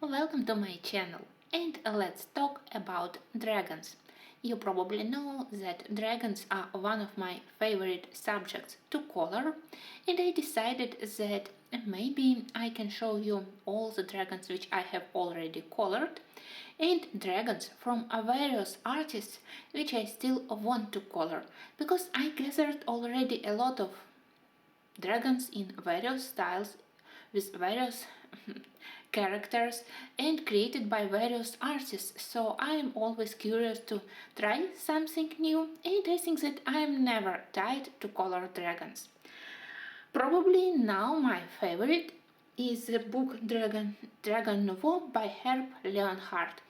Welcome to my channel, and let's talk about dragons. You probably know that dragons are one of my favorite subjects to color, and I decided that maybe I can show you all the dragons which I have already colored and dragons from various artists which I still want to color, because I gathered already a lot of dragons in various styles with various characters and created by various artists, so I am always curious to try something new, and I think that I am never tired to color dragons. Probably now my favorite is the book Dragon Nouveau by Herb Leonhardt.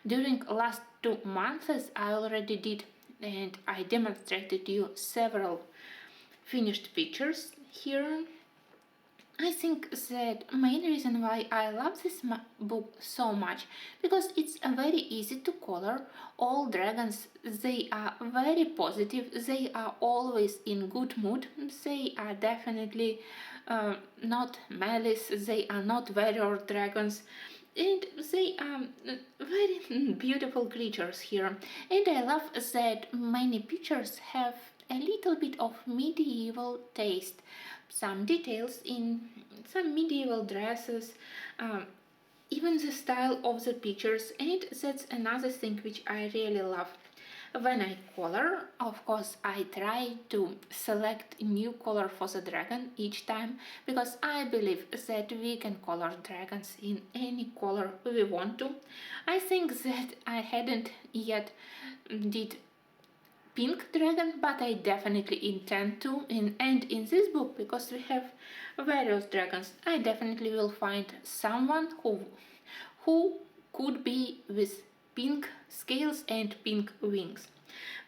During last 2 months I already did, and I demonstrated you several finished pictures here. I think that main reason why I love this book so much, because it's very easy to color. All dragons, they are very positive, they are always in good mood, they are definitely not malice, they are not warrior dragons, and they are very beautiful creatures here. And I love that many pictures have a little bit of medieval taste, some details in some medieval dresses, even the style of the pictures, and that's another thing which I really love. When I color, of course, I try to select a new color for the dragon each time, because I believe that we can color dragons in any color we want to. I think that I hadn't yet did pink dragon, but I definitely intend to, and in this book, because we have various dragons, I definitely will find someone who could be with pink scales and pink wings.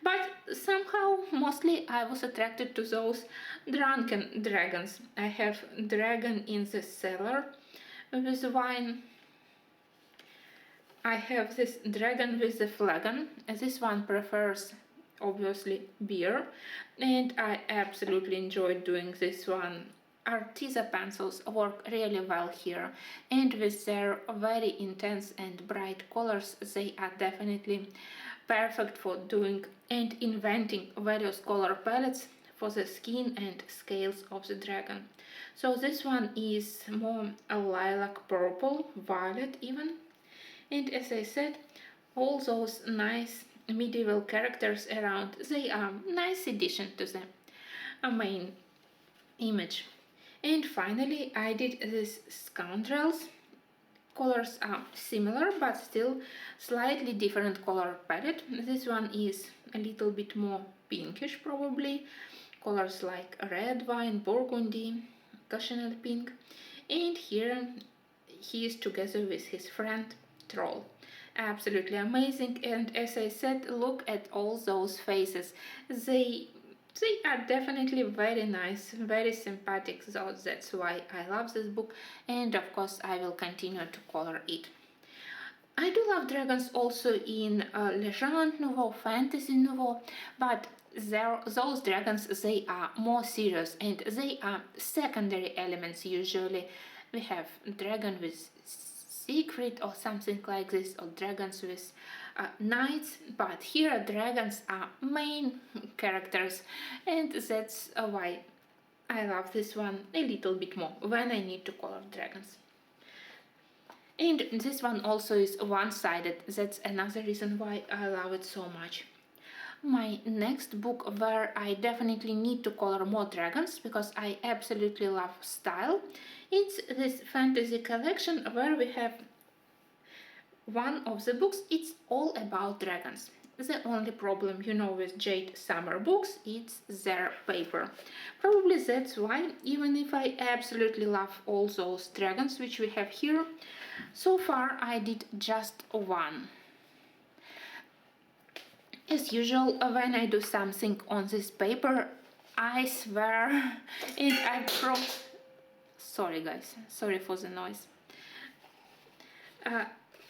But somehow mostly I was attracted to those drunken dragons. I have dragon in the cellar with wine. I have this dragon with the flagon. This one prefers obviously beer, and I absolutely enjoyed doing this one. Arteza pencils work really well here, and with their very intense and bright colors they are definitely perfect for doing and inventing various color palettes for the skin and scales of the dragon. So this one is more a lilac purple, violet even, and as I said, all those nice medieval characters around, they are nice addition to the main image. And finally I did these scoundrels. Colors are similar but still slightly different color palette. This one is a little bit more pinkish probably, colors like red wine, burgundy, cochinelle pink, and here he is together with his friend Troll. Absolutely amazing, and as I said, look at all those faces. They are definitely very nice, very sympathetic, so that's why I love this book, and of course I will continue to color it. I do love dragons also in Legend Nouveau, Fantasy Nouveau, but those dragons, they are more serious and they are secondary elements usually. We have dragon with secret or something like this, or dragons with knights, but here dragons are main characters, and that's why I love this one a little bit more when I need to color dragons. And this one also is one-sided, that's another reason why I love it so much. My next book where I definitely need to color more dragons, because I absolutely love style, it's this fantasy collection where we have one of the books, it's all about dragons. The only problem, with Jade Summer books, it's their paper. Probably that's why, even if I absolutely love all those dragons which we have here, so far I did just one. As usual, when I do something on this paper, I swear, and sorry guys, sorry for the noise.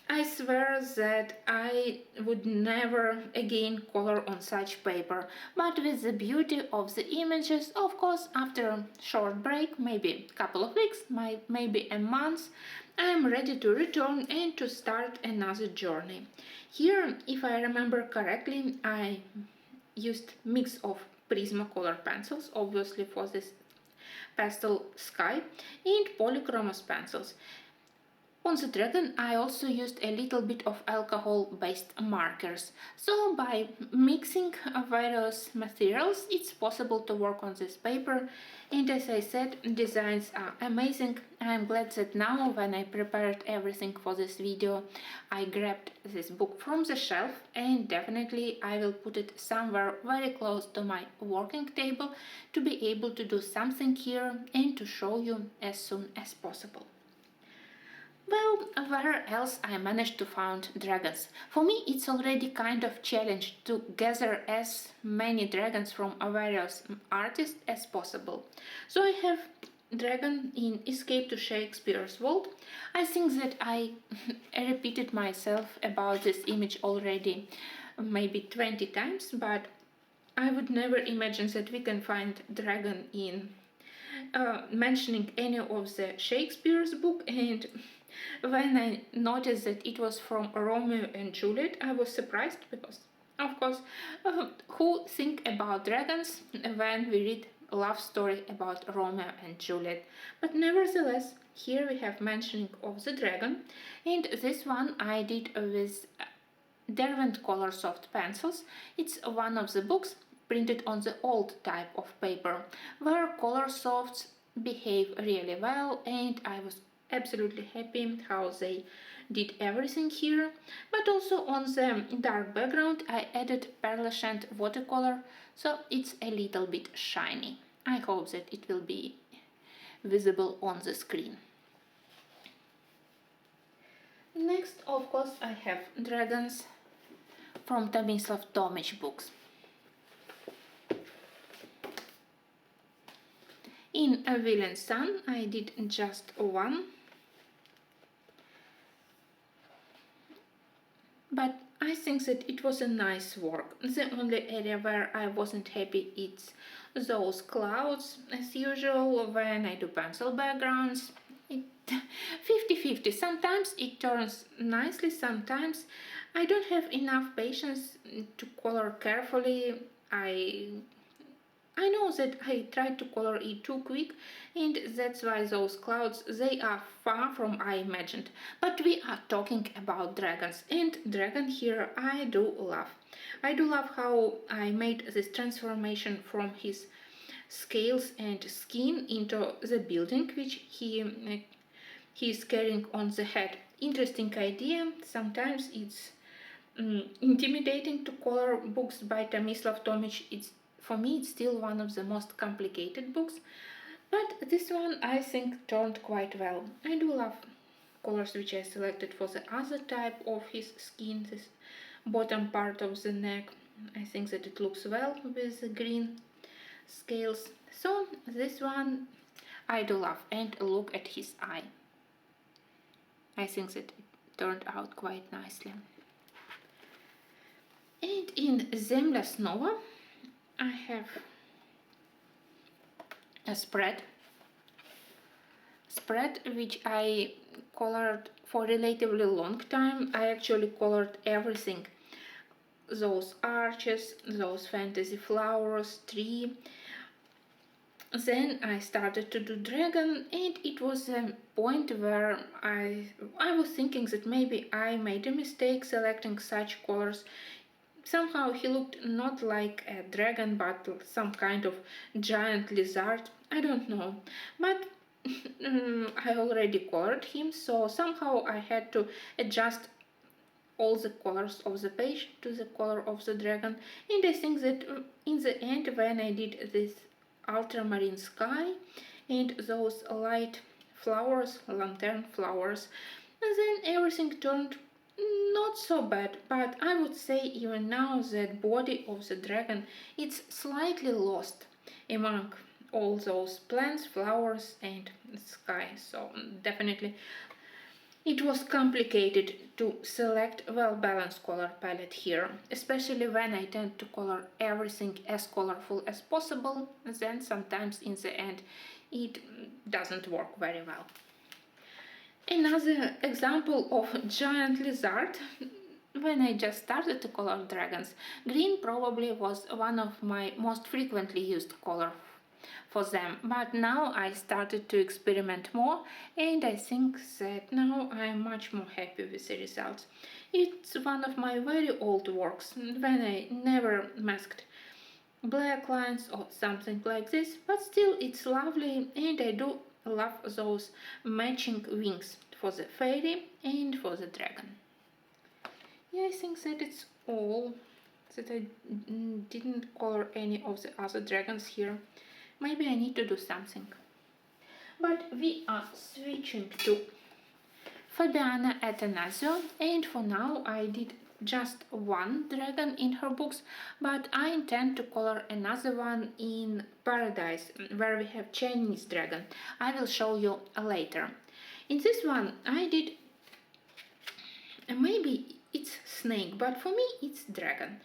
I swear that I would never again color on such paper, but with the beauty of the images, of course, after a short break, maybe a couple of weeks, maybe a month, I am ready to return and to start another journey. Here, if I remember correctly, I used mix of Prismacolor pencils, obviously for this pastel sky, and polychromos pencils. On the dragon I also used a little bit of alcohol-based markers. So by mixing various materials it's possible to work on this paper, and as I said, designs are amazing. I'm glad that now when I prepared everything for this video I grabbed this book from the shelf, and definitely I will put it somewhere very close to my working table to be able to do something here and to show you as soon as possible. Well, where else I managed to find dragons? For me it's already kind of challenge to gather as many dragons from various artists as possible. So I have dragon in Escape to Shakespeare's World. I think that I repeated myself about this image already maybe 20 times, but I would never imagine that we can find dragon in mentioning any of the Shakespeare's book, and when I noticed that it was from Romeo and Juliet, I was surprised because, of course, who think about dragons when we read a love story about Romeo and Juliet? But nevertheless, here we have mentioning of the dragon, and this one I did with Derwent Color Soft pencils. It's one of the books printed on the old type of paper, where color softs behave really well, and I was absolutely happy how they did everything here. But also on the dark background I added pearlescent watercolor, so it's a little bit shiny. I hope that it will be visible on the screen. Next, of course, I have dragons from Tomislav Tomic books. In A Villain Sun I did just one, but I think that it was a nice work. The only area where I wasn't happy is those clouds. As usual, when I do pencil backgrounds, it 50-50. Sometimes it turns nicely, sometimes I don't have enough patience to color carefully. I know that I tried to color it too quick, and that's why those clouds, they are far from I imagined. But we are talking about dragons, and dragon here I do love. I do love how I made this transformation from his scales and skin into the building which he is carrying on the head. Interesting idea. Sometimes it's intimidating to color books by Tomislav Tomic. For me it's still one of the most complicated books, but this one I think turned quite well. I do love colors which I selected for the other type of his skin, this bottom part of the neck. I think that it looks well with the green scales. So this one I do love, and look at his eye. I think that it turned out quite nicely. And in Zemlya Snova I have a spread which I colored for relatively long time. I actually colored everything, those arches, those fantasy flowers, tree. Then I started to do dragon, and it was a point where I was thinking that maybe I made a mistake selecting such colors. Somehow he looked not like a dragon but some kind of giant lizard. I don't know. But I already colored him, so somehow I had to adjust all the colors of the page to the color of the dragon. And I think that in the end, when I did this ultramarine sky and those light flowers, lantern flowers, then everything turned not so bad. But I would say even now that body of the dragon, it's slightly lost among all those plants, flowers and sky. So definitely It was complicated to select a well-balanced color palette here, especially when I tend to color everything as colorful as possible, then sometimes in the end it doesn't work very well. Another example of giant lizard. When I just started to color dragons, green probably was one of my most frequently used color for them, but now I started to experiment more, and I think that now I'm much more happy with the results. It's one of my very old works when I never masked black lines or something like this, but still it's lovely, and I do love those matching wings for the fairy and for the dragon. Yeah, I think that it's all, that I didn't color any of the other dragons here. Maybe I need to do something. But we are switching to Fabiana Attanasio, and for now I did just one dragon in her books, but I intend to color another one in Paradise, where we have Chinese dragon. I will show you later. In this one I did, maybe it's snake, but for me it's dragon.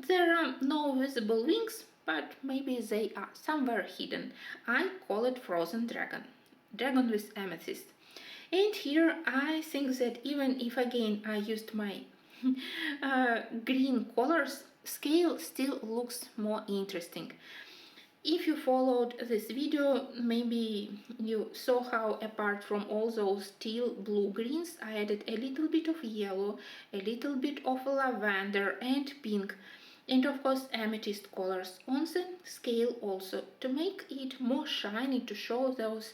There are no visible wings, but maybe they are somewhere hidden. I call it frozen dragon. Dragon with amethyst. And here I think that even if again I used my green colors, scale still looks more interesting. If you followed this video, maybe you saw how apart from all those teal blue greens, I added a little bit of yellow, a little bit of lavender and pink, and of course amethyst colors on the scale also, to make it more shiny, to show those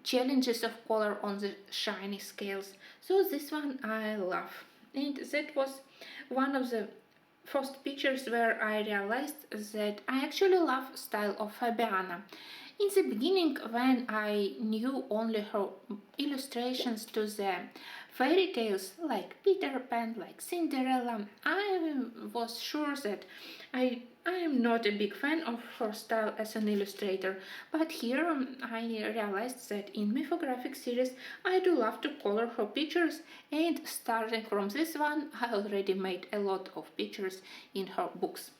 challenges of color on the shiny scales. So this one I love, and that was one of the first pictures where I realized that I actually love style of Fabiana. In the beginning, when I knew only her illustrations to the fairy tales like Peter Pan, like Cinderella, I was sure that I am not a big fan of her style as an illustrator, but here I realized that in mythographic series I do love to color her pictures, and starting from this one I already made a lot of pictures in her books.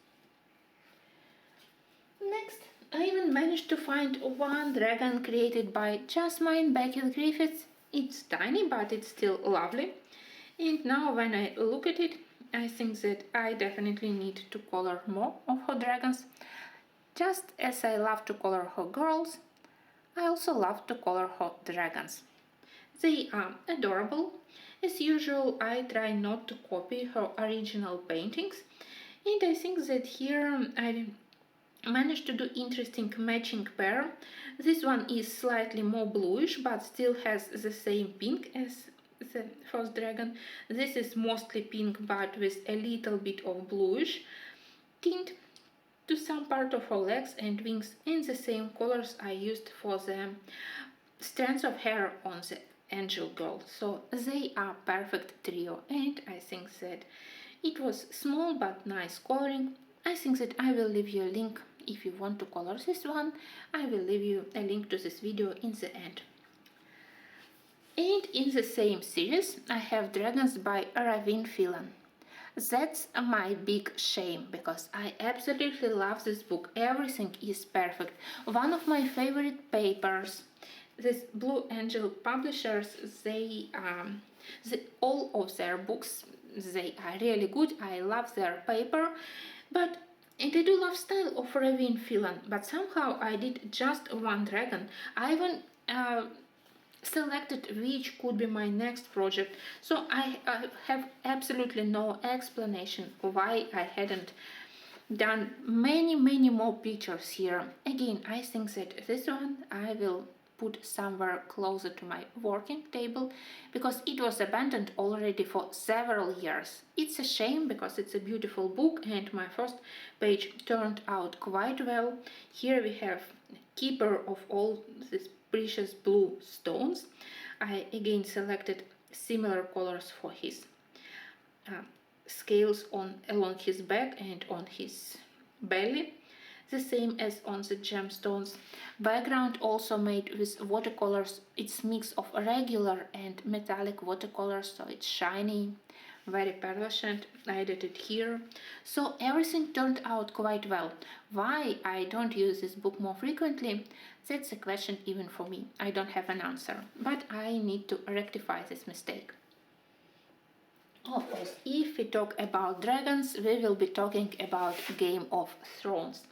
Next, I even managed to find one dragon created by Jasmine Beckett Griffiths. It's tiny, but it's still lovely. And now when I look at it, I think that I definitely need to color more of her dragons. Just as I love to color her girls, I also love to color her dragons. They are adorable. As usual, I try not to copy her original paintings, and I think that here I managed to do interesting matching pair. This one is slightly more bluish but still has the same pink as the first dragon. This is mostly pink but with a little bit of bluish tint to some part of her legs and wings, and the same colors I used for the strands of hair on the angel girl. So they are perfect trio, and I think that it was small but nice coloring. I think that I will leave you a link if you want to color this one. I will leave you a link to this video in the end. And in the same series I have Dragons by Ravin Filan. That's my big shame, because I absolutely love this book. Everything is perfect. One of my favorite papers. This Blue Angel publishers, all of their books, they are really good. I love their paper, and I do love style of Ravin Filan, but somehow I did just one dragon. I even selected which could be my next project, so I have absolutely no explanation why I hadn't done many more pictures here. Again, I think that this one I will put somewhere closer to my working table, because it was abandoned already for several years. It's a shame, because it's a beautiful book and my first page turned out quite well. Here we have keeper of all these precious blue stones. I again selected similar colors for his scales along his back and on his belly. the same as on the gemstones. Background also made with watercolors. It's mix of regular and metallic watercolors, so it's shiny, very pearlescent. I did it here. So everything turned out quite well. Why I don't use this book more frequently? That's a question even for me. I don't have an answer, but I need to rectify this mistake. Of course, if we talk about dragons, we will be talking about Game of Thrones.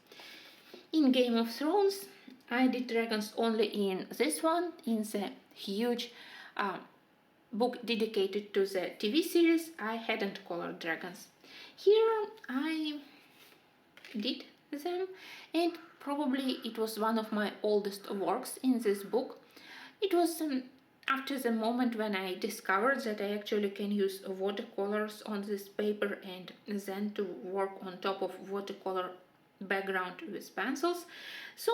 In Game of Thrones, I did dragons only in this one, in the huge book dedicated to the TV series. I hadn't colored dragons. Here I did them, and probably it was one of my oldest works in this book. It was after the moment when I discovered that I actually can use watercolors on this paper and then to work on top of watercolor background with pencils. So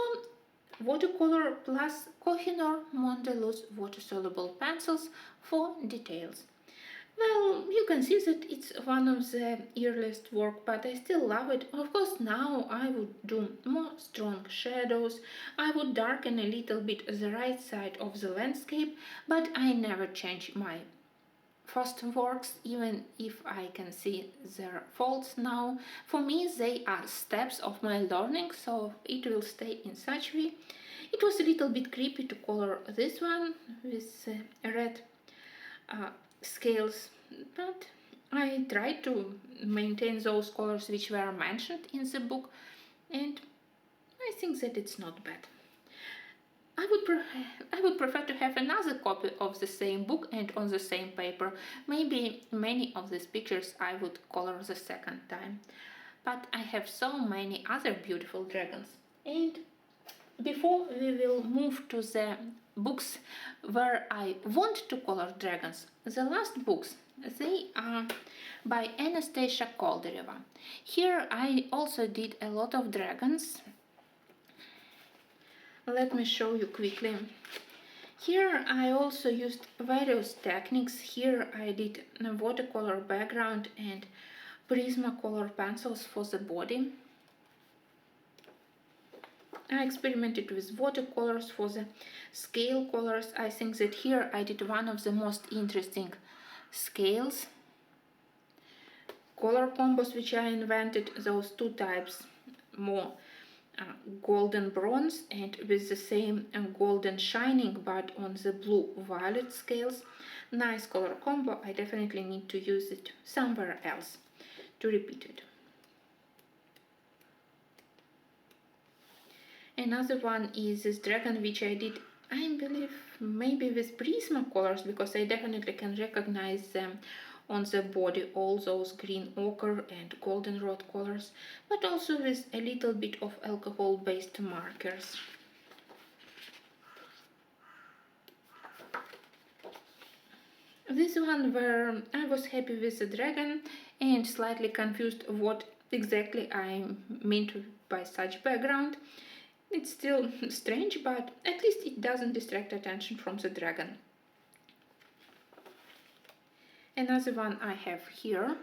watercolor plus Kohinoor Mondeluz water-soluble pencils for details. Well, you can see that it's one of the earliest work, but I still love it. Of course, now I would do more strong shadows. I would darken a little bit the right side of the landscape, but I never change my first works, even if I can see their faults now. For me, they are steps of my learning, so it will stay in such way. It was a little bit creepy to color this one with red scales, but I tried to maintain those colors which were mentioned in the book, and I think that it's not bad. I would prefer to have another copy of the same book and on the same paper. Maybe many of these pictures I would color the second time. But I have so many other beautiful dragons. And before we will move to the books where I want to color dragons, the last books, they are by Anastasia Koldereva. Here I also did a lot of dragons. Let me show you quickly. Here I also used various techniques. Here I did a watercolor background and Prismacolor pencils for the body. I experimented with watercolors for the scale colors. I think that here I did one of the most interesting scales. Color combos which I invented, those two types, more golden bronze and with the same golden shining but on the blue violet scales. Nice color combo. I definitely need to use it somewhere else to repeat it. Another one is this dragon which I did, I believe, maybe with Prismacolors, because I definitely can recognize them on the body, all those green ochre and goldenrod colors, but also with a little bit of alcohol-based markers. This one where I was happy with the dragon and slightly confused what exactly I meant by such background. It's still strange, but at least it doesn't distract attention from the dragon. Another one I have here.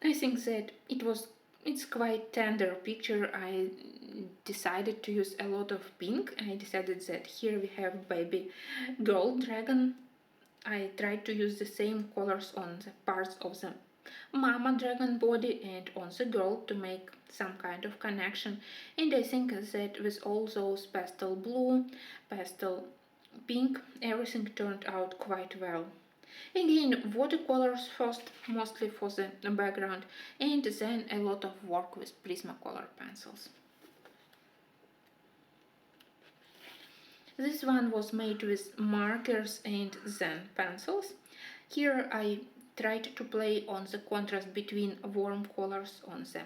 I think that it's quite tender picture. I decided to use a lot of pink. I decided that here we have baby girl dragon. I tried to use the same colors on the parts of the mama dragon body and on the girl to make some kind of connection. And I think that with all those pastel blue, pastel pink, everything turned out quite well. Again, watercolors first, mostly for the background, and then a lot of work with Prismacolor pencils. This one was made with markers and then pencils. Here I tried to play on the contrast between warm colors on the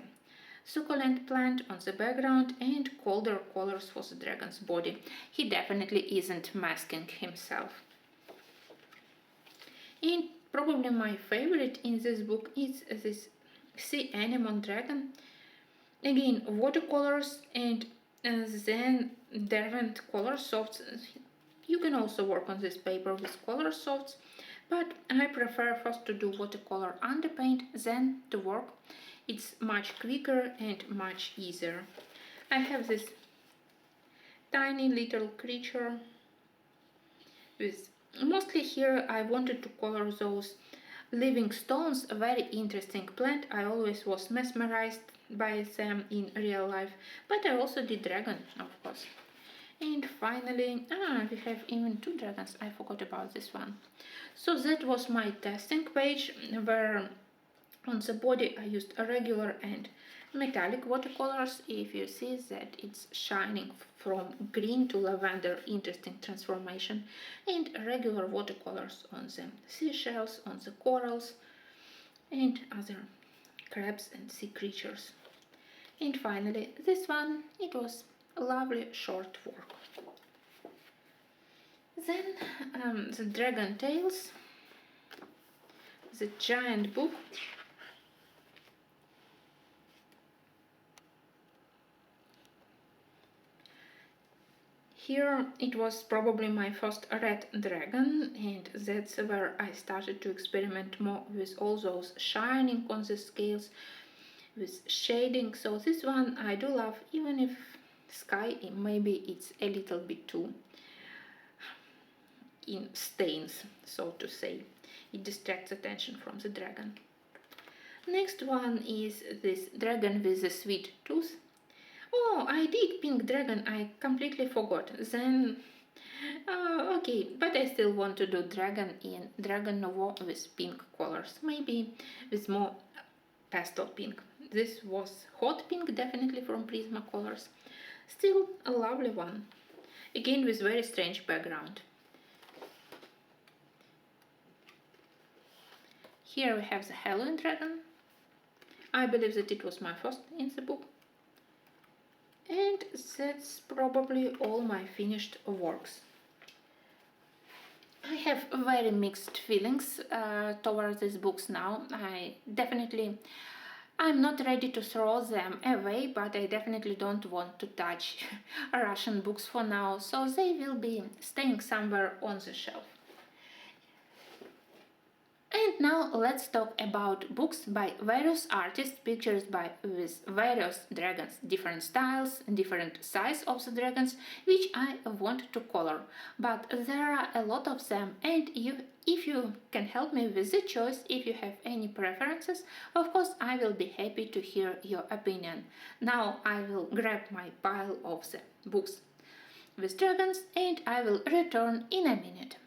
succulent plant on the background and colder colors for the dragon's body. He definitely isn't masking himself. And probably my favorite in this book is this sea anemone dragon. Again, watercolors and then Derwent color softs. You can also work on this paper with color softs, but I prefer first to do watercolor underpaint then to work. It's much quicker and much easier. I have this tiny little creature with mostly here I wanted to color those living stones, a very interesting plant. I always was mesmerized by them in real life, but I also did dragon, of course. And finally, we have even two dragons. I forgot about this one. So that was my testing page where on the body I used a regular and metallic watercolors. If you see that it's shining from green to lavender, interesting transformation, and regular watercolors on the seashells, on the corals, and other crabs and sea creatures. And finally, this one, it was a lovely short work. Then the dragon tails, the giant book. Here it was probably my first red dragon, and that's where I started to experiment more with all those shining on the scales, with shading. So this one I do love, even if sky maybe it's a little bit too in stains, so to say. It distracts attention from the dragon. Next one is this dragon with a sweet tooth. Oh, I did pink dragon, I completely forgot. Then, okay, but I still want to do dragon in Dragon Nouveau with pink colors, maybe with more pastel pink. This was hot pink, definitely from Prismacolors. Still a lovely one, again with very strange background. Here we have the Halloween dragon. I believe that it was my first in the book. And that's probably all my finished works. I have very mixed feelings towards these books now. I'm not ready to throw them away, but I definitely don't want to touch Russian books for now, so they will be staying somewhere on the shelf. And now let's talk about books by various artists, pictures with various dragons, different styles, different size of the dragons, which I want to color. But there are a lot of them, and if you can help me with the choice, if you have any preferences, of course I will be happy to hear your opinion. Now I will grab my pile of the books with dragons and I will return in a minute.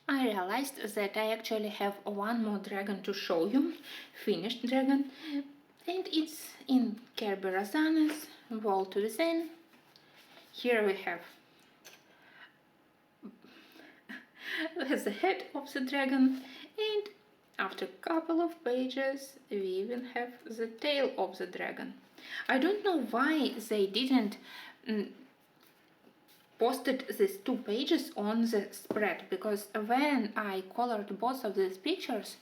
I realized that I actually have one more dragon to show you, finished dragon, and it's in Kerberazana's Vault Within. Here we have the head of the dragon, and after a couple of pages we even have the tail of the dragon. I don't know why they didn't posted these 2 pages on the spread, because when I colored both of these pictures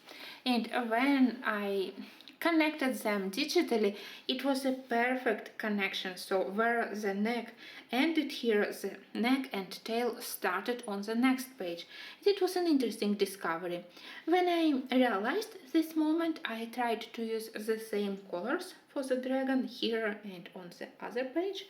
and when I connected them digitally, it was a perfect connection. So where the neck ended here, the neck and tail started on the next page. It was an interesting discovery. When I realized this moment, I tried to use the same colors for the dragon here and on the other page,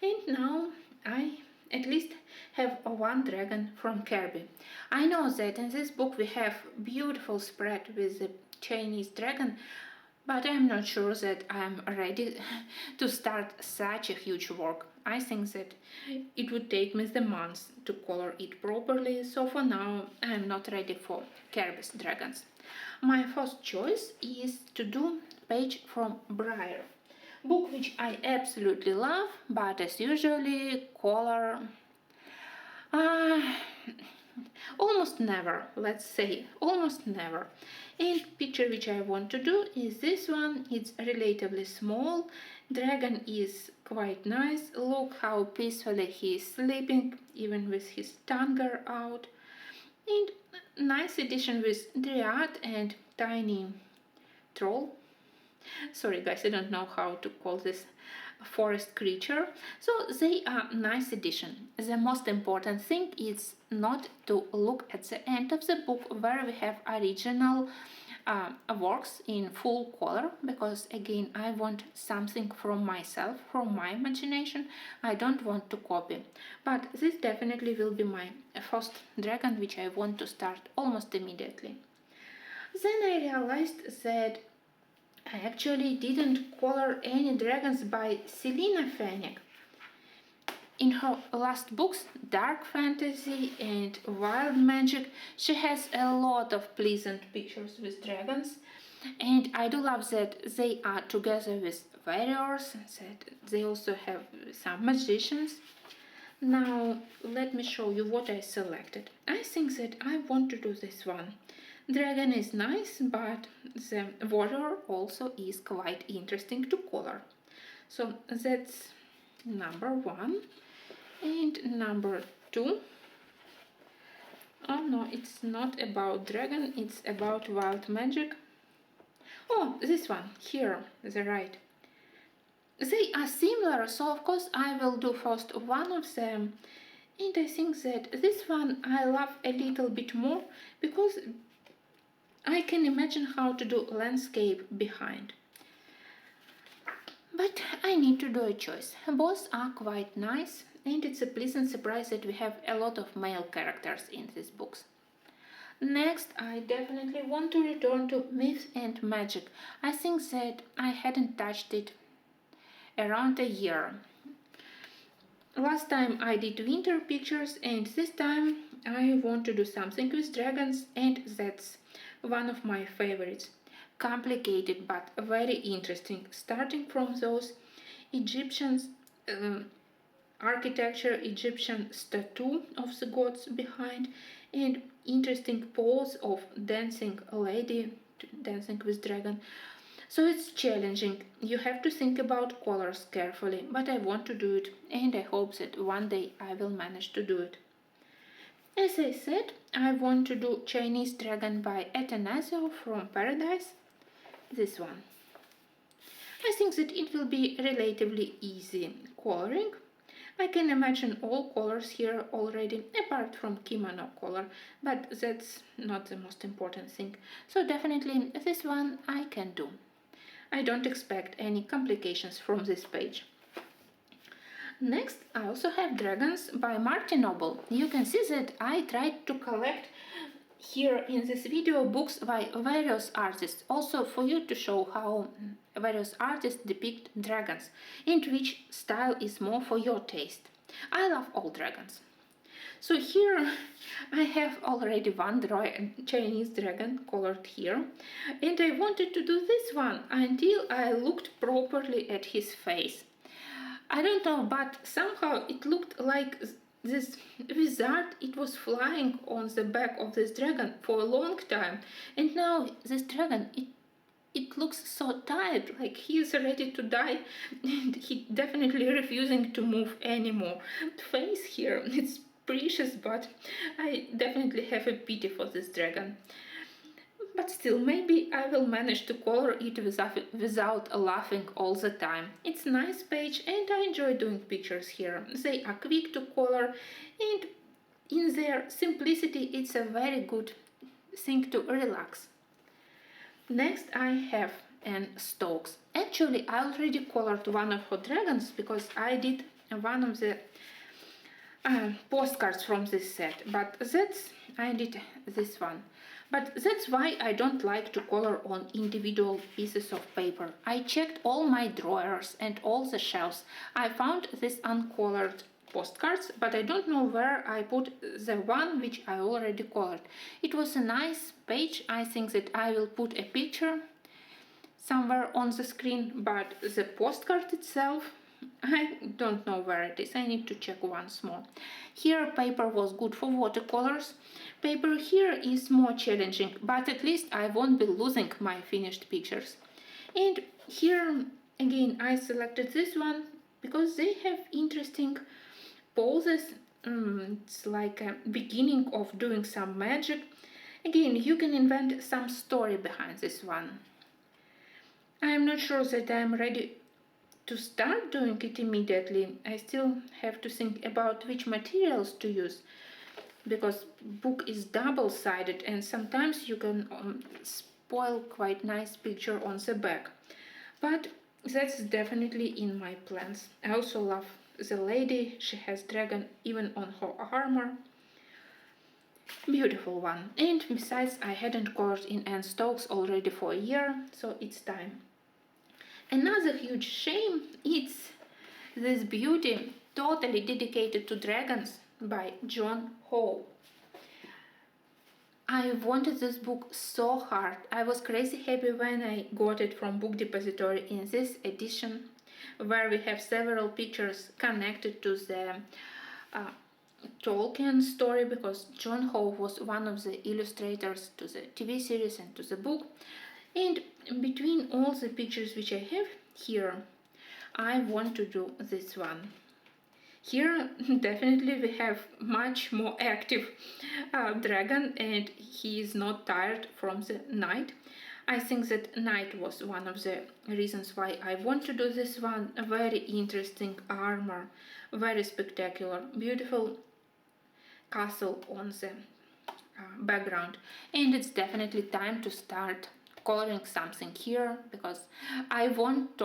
and now I at least have one dragon from Kirby. I know that in this book we have beautiful spread with the Chinese dragon, but I'm not sure that I'm ready to start such a huge work. I think that it would take me the months to color it properly, so for now I'm not ready for Kirby's dragons. My first choice is to do page from Briar, book which I absolutely love, but as usually color almost never, let's say almost never. And picture which I want to do is this one. It's relatively small, dragon is quite nice, look how peacefully he is sleeping even with his tongue out, and nice addition with dryad and tiny troll. Sorry guys, I don't know how to call this forest creature, so they are nice addition. The most important thing is not to look at the end of the book where we have original works in full color, because again I want something from myself, from my imagination. I don't want to copy, but this definitely will be my first dragon which I want to start almost immediately. Then I realized that I actually didn't color any dragons by Selina Fenech. In her last books, Dark Fantasy and Wild Magic, she has a lot of pleasant pictures with dragons, and I do love that they are together with warriors, that they also have some magicians. Now let me show you what I selected. I think that I want to do this one. Dragon is nice, but the warrior also is quite interesting to color. So that's number 1. And number 2. Oh no, it's not about dragon, it's about wild magic. Oh, this one, here, the right. They are similar, so of course I will do first one of them. And I think that this one I love a little bit more because I can imagine how to do landscape behind. But I need to do a choice. Both are quite nice, and it's a pleasant surprise that we have a lot of male characters in these books. Next, I definitely want to return to Myth and Magic. I think that I hadn't touched it around a year. Last time I did winter pictures, and this time I want to do something with dragons, and that's one of my favorites. Complicated but very interesting, starting from those Egyptian architecture, Egyptian statue of the gods behind, and interesting pose of dancing lady dancing with dragon. So it's challenging. You have to think about colors carefully, but I want to do it, and I hope that one day I will manage to do it. As I said, I want to do Chinese Dragon by Atanasio from Paradise, this one. I think that it will be relatively easy coloring. I can imagine all colors here already, apart from kimono color, but that's not the most important thing. So definitely this one I can do. I don't expect any complications from this page. Next, I also have Dragons by Martin Noble. You can see that I tried to collect here in this video books by various artists, also for you to show how various artists depict dragons and which style is more for your taste. I love all dragons. So here I have already one Chinese dragon colored here, and I wanted to do this one until I looked properly at his face. I don't know, but somehow it looked like this wizard, it was flying on the back of this dragon for a long time, and now this dragon, it looks so tired, like he is ready to die, and he definitely refusing to move anymore. The face here, it's precious, but I definitely have a pity for this dragon. But still, maybe I will manage to color it without laughing all the time. It's a nice page and I enjoy doing pictures here. They are quick to color and in their simplicity it's a very good thing to relax. Next I have Anne Stokes. Actually I already colored one of her dragons because I did one of the postcards from this set, but I did this one. But that's why I don't like to color on individual pieces of paper. I checked all my drawers and all the shelves. I found these uncolored postcards, but I don't know where I put the one which I already colored. It was a nice page. I think that I will put a picture somewhere on the screen, but the postcard itself, I don't know where it is. I need to check once more. Here paper was good for watercolors. Paper here is more challenging, but at least I won't be losing my finished pictures. And here again I selected this one because they have interesting poses. It's like a beginning of doing some magic. Again, you can invent some story behind this one. I'm not sure that I'm ready to start doing it immediately, I still have to think about which materials to use, because book is double-sided and sometimes you can spoil quite nice picture on the back. But that's definitely in my plans. I also love the lady, she has dragon even on her armor. Beautiful one. And besides, I hadn't colored in Anne Stokes already for a year, so it's time. Another huge shame is this beauty totally dedicated to dragons by John Howe. I wanted this book so hard. I was crazy happy when I got it from Book Depository in this edition, where we have several pictures connected to the Tolkien story, because John Howe was one of the illustrators to the TV series and to the book. And between all the pictures which I have here, I want to do this one. Here definitely we have much more active dragon, and he is not tired from the night. I think that night was one of the reasons why I want to do this one. A very interesting armor, very spectacular, beautiful castle on the background. And it's definitely time to start coloring something here, because I won't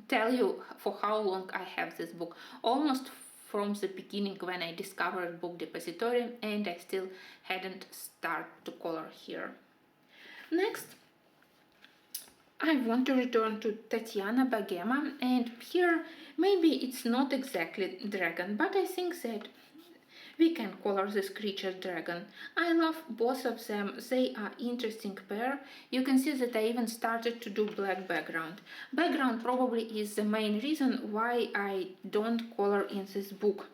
tell you for how long I have this book, almost from the beginning when I discovered Book Depository, and I still hadn't started to color here. Next, I want to return to Tatiana Bagema, and here maybe it's not exactly dragon, but I think that we can color this creature dragon. I love both of them, they are interesting pair. You can see that I even started to do black background. Background probably is the main reason why I don't color in this book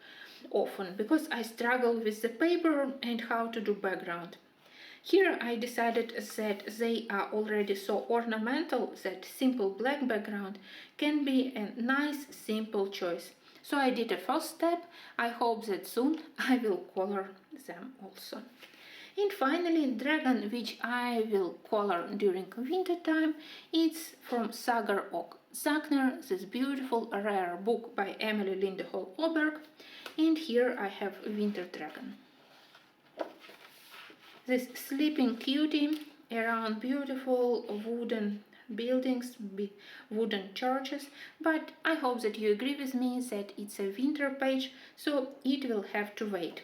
often, because I struggle with the paper and how to do background. Here I decided that they are already so ornamental that simple black background can be a nice simple choice. So I did a first step. I hope that soon I will color them also. And finally, dragon which I will color during winter time, it's from Sagar och Sagner, this beautiful rare book by Emily Lindehol Oberg. And here I have winter dragon. This sleeping cutie around beautiful wooden buildings, big wooden churches, but I hope that you agree with me that it's a winter page, so it will have to wait.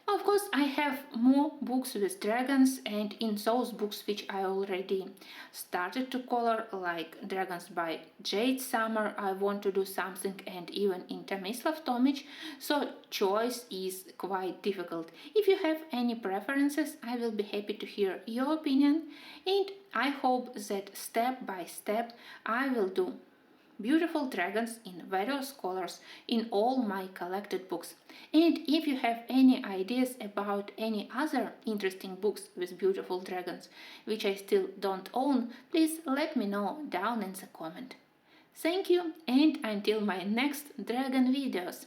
Of course, I have more books with dragons, and in those books which I already started to color, like Dragons by Jade Summer, I want to do something, and even in Tomislav Tomic, so choice is quite difficult. If you have any preferences, I will be happy to hear your opinion, and I hope that step by step I will do beautiful dragons in various colors in all my collected books. And if you have any ideas about any other interesting books with beautiful dragons which I still don't own, please let me know down in the comment. Thank you, and until my next dragon videos.